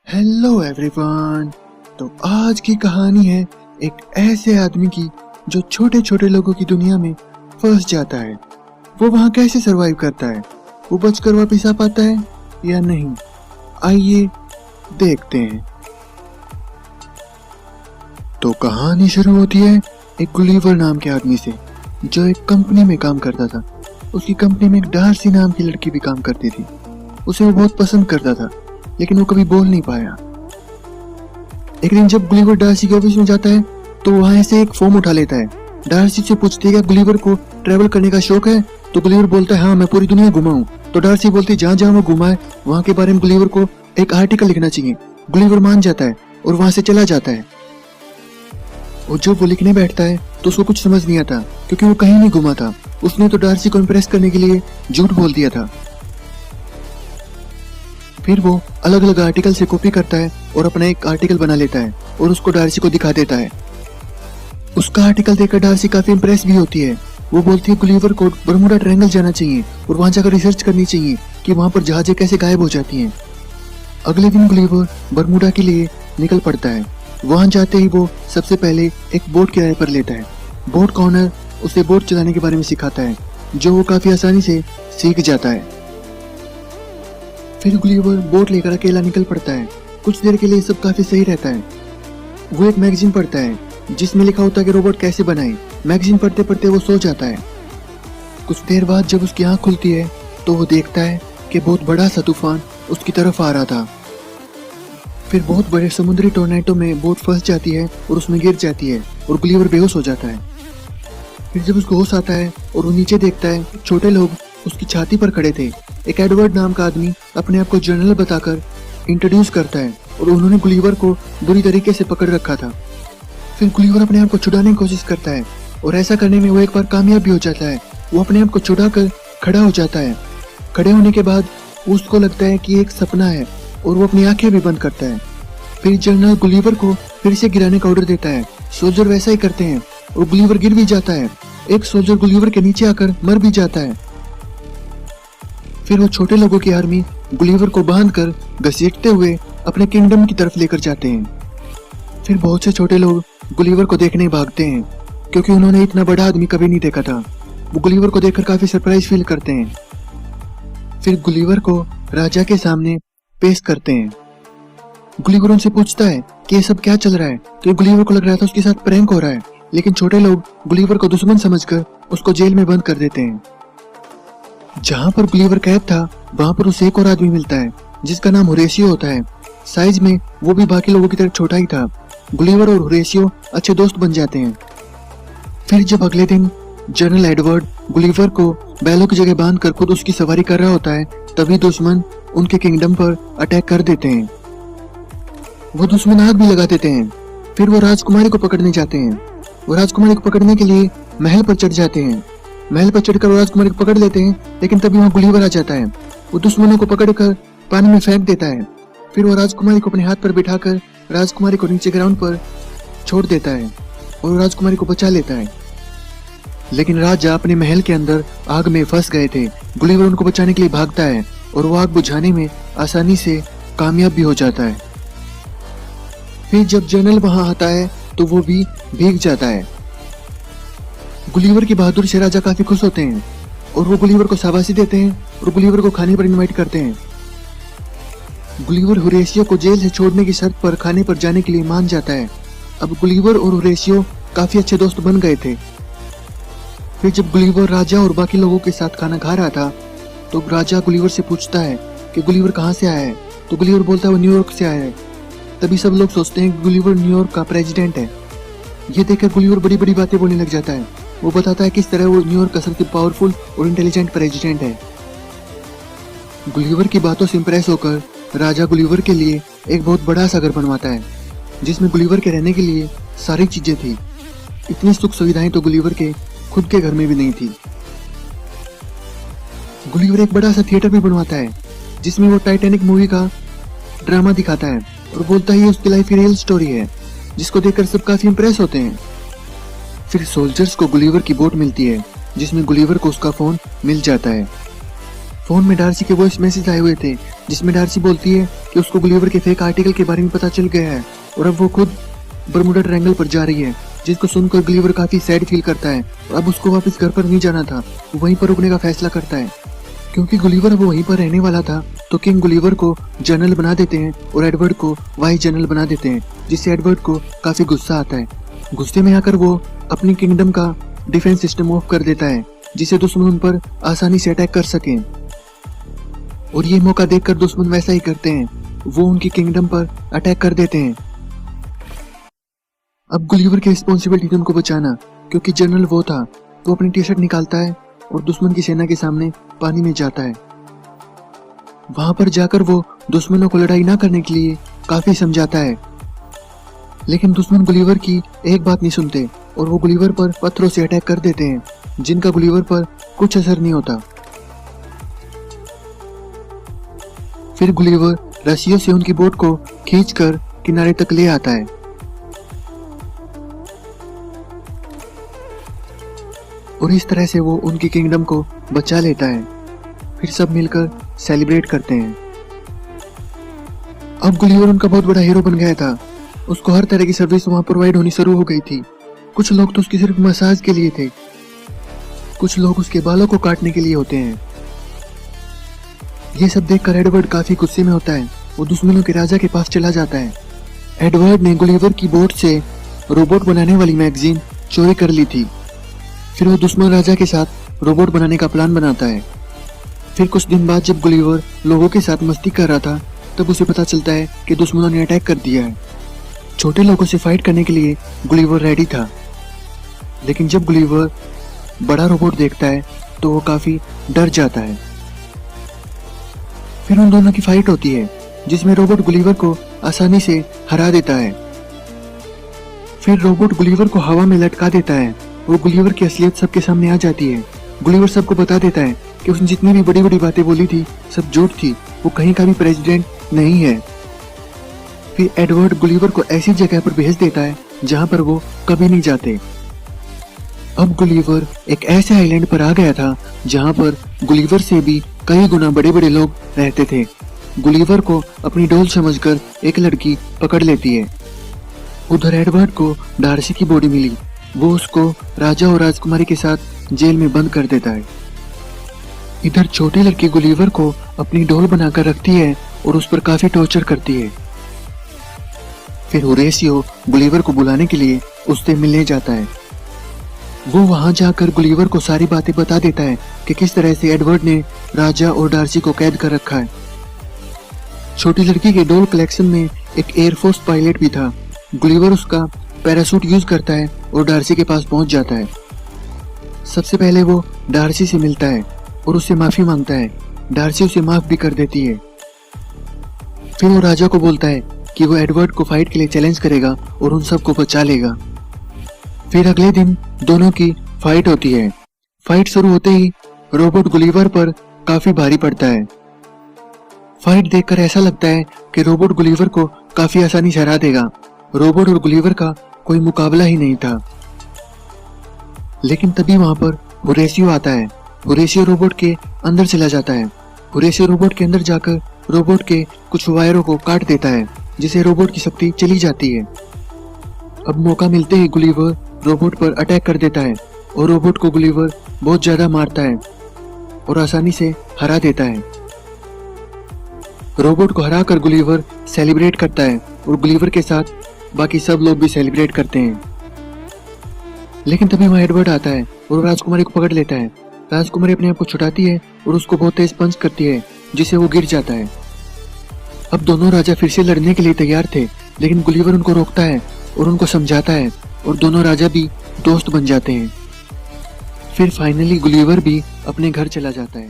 Hello everyone. तो आज की कहानी है एक ऐसे आदमी की जो छोटे छोटे लोगों की दुनिया में फंस जाता है। वो वहाँ कैसे सरवाइव करता है, वो बचकर वापस आ पाता है या नहीं, आइए देखते हैं। तो कहानी शुरू होती है एक गुलीवर नाम के आदमी से जो एक कंपनी में काम करता था। उसकी कंपनी में एक डार्सी नाम की लड़की भी काम करती थी। उसे वो बहुत पसंद करता था लेकिन वो कभी बोल नहीं पाया। एक दिन जब गुलीवर डार्सी के ऑफिस में जाता है तो वहां से एक फॉर्म उठा लेता है। डार्सी से पूछती है कि गुलीवर को ट्रैवल करने का शौक है, तो गुलीवर बोलता है हाँ मैं पूरी दुनिया घुमा हूँ। तो डार्सी बोलती है जहाँ जहाँ वो घुमा है वहाँ के बारे में गुलीवर को एक आर्टिकल लिखना चाहिए। गुलीवर मान जाता है और वहां से चला जाता है। और जब वो लिखने बैठता है तो उसको कुछ समझ नहीं आता क्योंकि वो कहीं नहीं घुमा था। उसने तो डार्सी को इम्प्रेस करने के लिए झूठ बोल दिया था। फिर वो अलग अलग आर्टिकल से कॉपी करता है और अपना एक आर्टिकल बना लेता है और उसको डार्सी को दिखा देता है। उसका आर्टिकल देखकर डार्सी काफी इम्प्रेस भी होती है। वो बोलती है गुलीवर को बरमुडा ट्रायंगल जाना चाहिए और वहां जाकर रिसर्च करनी चाहिए कि वहां पर जहाजें कैसे गायब हो जाती हैं। अगले दिन गुलीवर बरमुडा के लिए निकल पड़ता है। वहां जाते ही वो सबसे पहले एक बोट किराए पर लेता है। बोट का ओनर उसे बोट चलाने के बारे में सिखाता है जो वो काफी आसानी से सीख जाता है। फिर गुलीवर बोट लेकर अकेला निकल पड़ता है। कुछ देर के लिए सब काफी सही रहता है। वो एक मैगजीन पढ़ता है जिसमें लिखा होता है कि रोबोट कैसे बनाए। मैगजीन पढ़ते पढ़ते वो सो जाता है। कुछ देर बाद जब उसकी आंख खुलती है तो वो देखता है कि बहुत बड़ा सा तूफान उसकी तरफ आ रहा था। फिर बहुत बड़े समुद्री टोर्नेडो में बोट फंस जाती है और उसमें गिर जाती है और गुलीवर बेहोश हो जाता है। फिर जब उसको होश आता है और वो नीचे देखता है, छोटे लोग उसकी छाती पर खड़े थे। एक एडवर्ड नाम का आदमी अपने आप को जनरल बताकर इंट्रोड्यूस करता है और उन्होंने गुलीवर को बुरी तरीके से पकड़ रखा था। फिर गुलीवर अपने आप को छुड़ाने की कोशिश करता है और ऐसा करने में वो एक बार कामयाब भी हो जाता है। वो अपने आप को छुड़ाकर खड़ा हो जाता है। खड़े होने के बाद उसको लगता है कि एक सपना है और वो अपनी आंखें भी बंद करता है। फिर जनरल गुलीवर को फिर से गिराने का ऑर्डर देता है। सोल्जर वैसा ही करते हैं और गुलीवर गिर भी जाता है। एक सोल्जर गुलीवर के नीचे आकर मर भी जाता है। फिर वो छोटे लोगों की आर्मी गुलीवर को बांधकर घसीटते हुए अपने किंगडम की तरफ लेकर जाते हैं। फिर बहुत से छोटे लोग गुलीवर को देखने भागते हैं क्योंकि उन्होंने इतना बड़ा आदमी कभी नहीं देखा था। वो गुलीवर को देखकर काफी सरप्राइज फील करते हैं। फिर गुलीवर को राजा के सामने पेश करते हैं। गुलीवर उनसे पूछता है कि ये सब क्या चल रहा है, क्योंकि गुलीवर को लग रहा था उसके साथ प्रैंक हो रहा है। लेकिन छोटे लोग गुलीवर को दुश्मन समझकर उसको जेल में बंद कर देते हैं। जहाँ पर गुलीवर कैद था वहां पर उसे एक और आदमी मिलता है जिसका नाम होरेशियो होता है। साइज में वो भी बाकी लोगों की तरह छोटा ही था। गुलीवर और होरेशियो अच्छे दोस्त बन जाते हैं। फिर जब अगले दिन जनरल एडवर्ड गुलीवर को बैलों की जगह बांधकर खुद उसकी सवारी कर रहा होता है, तभी दुश्मन उनके किंगडम पर अटैक कर देते हैं। वो दुश्मन आग भी लगा देते हैं। फिर वो राजकुमारी को पकड़ने जाते हैं। वो राजकुमारी को पकड़ने के लिए महल पर चढ़ जाते हैं। महल पर चढ़कर वो राजकुमारी को पकड़ लेते हैं, लेकिन तभी वहाँ गुलीवर आ जाता है। वो दुश्मनों को पकड़कर पानी में फेंक देता है। फिर वो राजकुमारी को अपने हाथ पर बिठाकर राजकुमारी को नीचे ग्राउंड पर छोड़ देता है और राजकुमारी को बचा लेता है। लेकिन राजा अपने महल के अंदर आग में फंस गए थे। गुलीवर उनको बचाने के लिए भागता है और वो आग बुझाने में आसानी से कामयाब भी हो जाता है। फिर जब जनरल वहां आता है तो वो भी भीग जाता है। गुलीवर की बहादुरी से राजा काफी खुश होते हैं और वो गुलीवर को शाबाशी देते हैं और गुलीवर को खाने पर इनवाइट करते हैं। गुलीवर होरेशियो को जेल से छोड़ने की शर्त पर खाने पर जाने के लिए मान जाता है। अब गुलीवर और होरेशियो काफी अच्छे दोस्त बन गए थे। फिर जब गुलीवर राजा और बाकी लोगों के साथ खाना खा रहा था तो राजा गुलीवर से पूछता है कि गुलीवर कहाँ से आया है। तो गुलीवर बोलता है वो न्यूयॉर्क से आया है। तभी सब लोग सोचते हैं कि गुलीवर न्यूयॉर्क का प्रेसिडेंट है। ये देखकर गुलीवर बड़ी बड़ी बातें बोलने लग जाता है। वो बताता है किस तरह वो न्यूयॉर्क का सबसे पावरफुल और इंटेलिजेंट प्रेसिडेंट है। गुलीवर की बातों से इंप्रेस होकर राजा गुलीवर के लिए एक बहुत बड़ा सा घर बनवाता है जिसमें गुलीवर के रहने के लिए सारी चीजें थी। इतनी सुख सुविधाएं तो गुलीवर के खुद के घर में भी नहीं थी। गुलीवर एक बड़ा सा थिएटर भी बनवाता है जिसमें वो टाइटैनिक मूवी का ड्रामा दिखाता है और बोलता है ये उसकी लाइफ की रियल स्टोरी है, जिसको देखकर सब काफी इंप्रेस होते हैं। फिर सोल्जर्स को गुलीवर की बोट मिलती है जिसमें गुलीवर को उसका फोन मिल जाता है। फोन में डार्सी के वॉइस मैसेज आए हुए थे जिसमें डार्सी बोलती है कि उसको गुलिवर के फेक आर्टिकल के बारे में पता चल गया है और अब वो खुद बरमुडा ट्रायंगल पर जा रही है, जिसको सुनकर गुलिवर काफी सैड फील करता है और अब उसको वापस घर पर नहीं जाना था, वो वहीं पर रुकने का फैसला करता है। क्योंकि गुलिवर अब वहीं पर रहने वाला था तो किंग गुलिवर को जनरल बना देते हैं और एडवर्ड को वाइस जनरल बना देते हैं, जिससे एडवर्ड को काफी गुस्सा आता है। गुस्से में आकर वो अपनी किंगडम का डिफेंस सिस्टम ऑफ कर देता है जिससे दुश्मन उन पर आसानी से अटैक कर सकें, और ये मौका देखकर दुश्मन वैसा ही करते हैं, वो उनकी किंगडम पर अटैक कर देते हैं। अब गुलिवर की रिस्पॉन्सिबिलिटी थी उनको बचाना, क्योंकि जनरल वो था, तो अपनी टी शर्ट निकालता है और दुश्मन की सेना के सामने पानी में जाता है। वहां पर जाकर वो दुश्मनों को लड़ाई ना करने के लिए काफी समझाता है, लेकिन दुश्मन गुलिवर की एक बात नहीं सुनते और वो गुलिवर पर पत्थरों से अटैक कर देते हैं, जिनका गुलिवर पर कुछ असर नहीं होता। फिर गुलिवर रस्सियों से उनकी बोट को खींचकर किनारे तक ले आता है। और इस तरह से वो उनकी किंगडम को बचा लेता है। फिर सब मिलकर सेलिब्रेट करते हैं। अब गुलिवर उनका बहुत बड़ा हीरो बन गया था, उसको हर तरह की सर्विस वहां प्रोवाइड होनी शुरू हो गई थी। कुछ लोग तो उसकी सिर्फ मसाज के लिए थे, कुछ लोग उसके बालों को काटने के लिए होते हैं। ये सब देखकर एडवर्ड काफी गुस्से में होता है, वो दुश्मनों के राजा के पास चला जाता है। एडवर्ड ने गुलिवर की बोट से रोबोट बनाने वाली मैगजीन चोरी कर ली थी। फिर वो दुश्मन राजा के साथ रोबोट बनाने का प्लान बनाता है। फिर कुछ दिन बाद जब गुलिवर लोगों के साथ मस्ती कर रहा था तब उसे पता चलता है कि दुश्मनों ने अटैक कर दिया है। छोटे लोगों से फाइट करने के लिए गुलिवर रेडी था, लेकिन जब गुलिवर बड़ा रोबोट देखता है तो वो काफी डर जाता है। फिर उन दोनों की फाइट होती है जिसमें रोबोट गुलिवर को आसानी से हरा देता है। फिर रोबोट गुलिवर को हवा में लटका देता है, वो गुलिवर की असलियत सबके सामने आ जाती है। गुलिवर सबको बता देता है कि उसने जितनी भी बड़ी बड़ी बातें बोली थी सब झूठ थी, वो कहीं का भी प्रेसिडेंट नहीं है। फिर एडवर्ड गुलिवर को ऐसी जगह पर भेज देता है जहां पर वो कभी नहीं जाते। अब गुलिवर एक ऐसे आइलैंड पर आ गया था जहां पर गुलिवर से भी कई गुना बड़े बड़े लोग रहते थे। गुलिवर को अपनी डोल समझकर एक लड़की पकड़ लेती है। उधर एडवर्ड को डार्सी की बॉडी मिली, वो उसको राजा और राजकुमारी के साथ जेल में बंद कर देता है। इधर छोटी लड़की गुलिवर को अपनी डोल बनाकर रखती है और उस पर काफी टॉर्चर करती है। फिर होरेसियो गुलिवर को बुलाने के लिए उससे मिलने जाता है। वो वहां जाकर गुलिवर को सारी बातें बता देता है कि किस तरह से एडवर्ड ने राजा और डार्सी को कैद कर रखा है। छोटी लड़की के डोल कलेक्शन में एक एयरफोर्स पायलट भी था। गुलिवर उसका पैराशूट यूज करता है और डार्सी के पास पहुंच जाता है। सबसे पहले वो डार्सी से मिलता है और उससे माफी मांगता है। डार्सी उसे माफ भी कर देती है। फिर वो राजा को बोलता है कि वो एडवर्ड को फाइट के लिए चैलेंज करेगा और उन सबको बचा लेगा। फिर अगले दिन दोनों की फाइट होती है। फाइट शुरू होते ही रोबोट गुलिवर पर काफी भारी पड़ता है। फाइट देखकर ऐसा लगता है कि रोबोट गुलिवर को काफी आसानी से हरा देगा। रोबोट और गुलिवर का कोई मुकाबला ही नहीं था। लेकिन तभी वहां पर होरेसियो आता है। होरेसियो रोबोट के अंदर चला जाता है। होरेसियो रोबोट के अंदर जाकर रोबोट के कुछ वायरों को काट देता है, जिससे रोबोट की शक्ति चली जाती है। अब मौका मिलते ही गुलिवर रोबोट पर अटैक कर देता है और रोबोट को गुलिवर बहुत ज्यादा मारता है और आसानी से हरा देता है। रोबोट को हराकर गुलिवर सेलिब्रेट करता है और गुलिवर के साथ बाकी सब लोग भी सेलिब्रेट करते हैं। लेकिन तभी वहां एडवर्ड आता है और राजकुमारी को पकड़ लेता है। राजकुमारी अपने आप को छुड़ाती है और उसको बहुत तेज पंच करती है, जिससे वो गिर जाता है। अब दोनों राजा फिर से लड़ने के लिए तैयार थे, लेकिन गुलिवर उनको रोकता है और उनको समझाता है और दोनों राजा भी दोस्त बन जाते हैं। फिर फाइनली गुलिवर भी अपने घर चला जाता है।